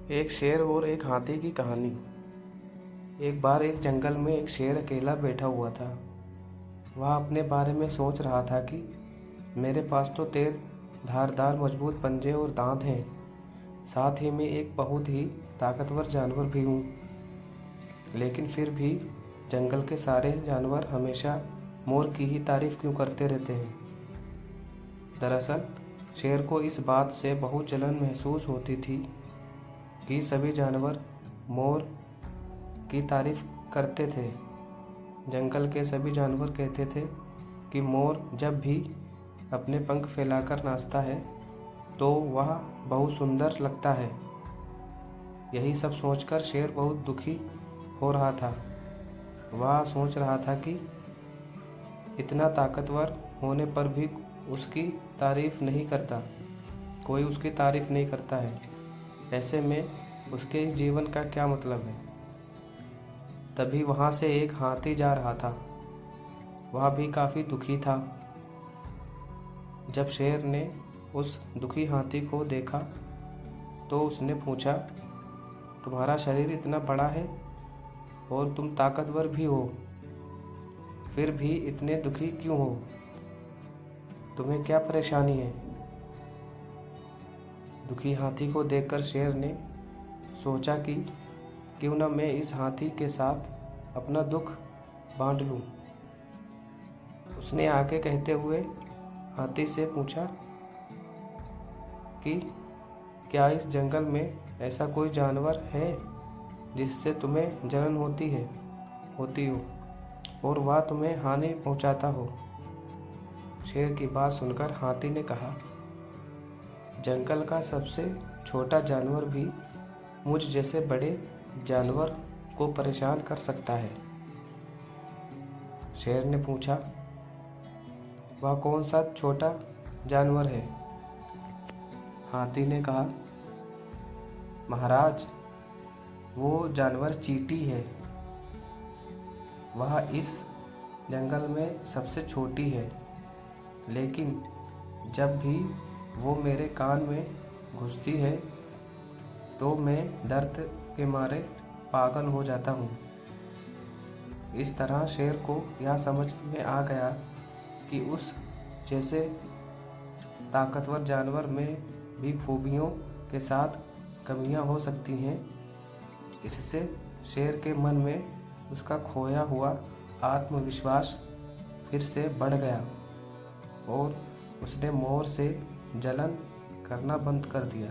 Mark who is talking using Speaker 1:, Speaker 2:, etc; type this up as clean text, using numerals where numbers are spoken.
Speaker 1: एक शेर और एक हाथी की कहानी। एक बार एक जंगल में एक शेर अकेला बैठा हुआ था। वह अपने बारे में सोच रहा था कि मेरे पास तो तेज धारदार मजबूत पंजे और दांत हैं, साथ ही मैं एक बहुत ही ताकतवर जानवर भी हूँ। लेकिन फिर भी जंगल के सारे जानवर हमेशा मोर की ही तारीफ क्यों करते रहते हैं। दरअसल शेर को इस बात से बहुत जलन महसूस होती थी कि सभी जानवर मोर की तारीफ करते थे। जंगल के सभी जानवर कहते थे कि मोर जब भी अपने पंख फैलाकर नाचता है तो वह बहुत सुंदर लगता है। यही सब सोचकर शेर बहुत दुखी हो रहा था। वह सोच रहा था कि इतना ताकतवर होने पर भी उसकी तारीफ नहीं करता, कोई उसकी तारीफ नहीं करता है। ऐसे में उसके इस जीवन का क्या मतलब है। तभी वहाँ से एक हाथी जा रहा था। वह भी काफ़ी दुखी था। जब शेर ने उस दुखी हाथी को देखा तो उसने पूछा, तुम्हारा शरीर इतना बड़ा है और तुम ताकतवर भी हो, फिर भी इतने दुखी क्यों हो? तुम्हें क्या परेशानी है? दुखी हाथी को देखकर शेर ने सोचा कि क्यों न मैं इस हाथी के साथ अपना दुख बांट लूं। उसने आगे कहते हुए हाथी से पूछा कि क्या इस जंगल में ऐसा कोई जानवर है जिससे तुम्हें जलन होती हो और वह तुम्हें हानि पहुंचाता हो? शेर की बात सुनकर हाथी ने कहा, जंगल का सबसे छोटा जानवर भी मुझ जैसे बड़े जानवर को परेशान कर सकता है। शेर ने पूछा, वह कौन सा छोटा जानवर है? हाथी ने कहा, महाराज, वो जानवर चींटी है। वह इस जंगल में सबसे छोटी है, लेकिन जब भी वो मेरे कान में घुसती है तो मैं दर्द के मारे पागल हो जाता हूँ। इस तरह शेर को यह समझ में आ गया कि उस जैसे ताकतवर जानवर में भी खूबियों के साथ कमियां हो सकती हैं। इससे शेर के मन में उसका खोया हुआ आत्मविश्वास फिर से बढ़ गया और उसने मोर से जलन करना बंद कर दिया।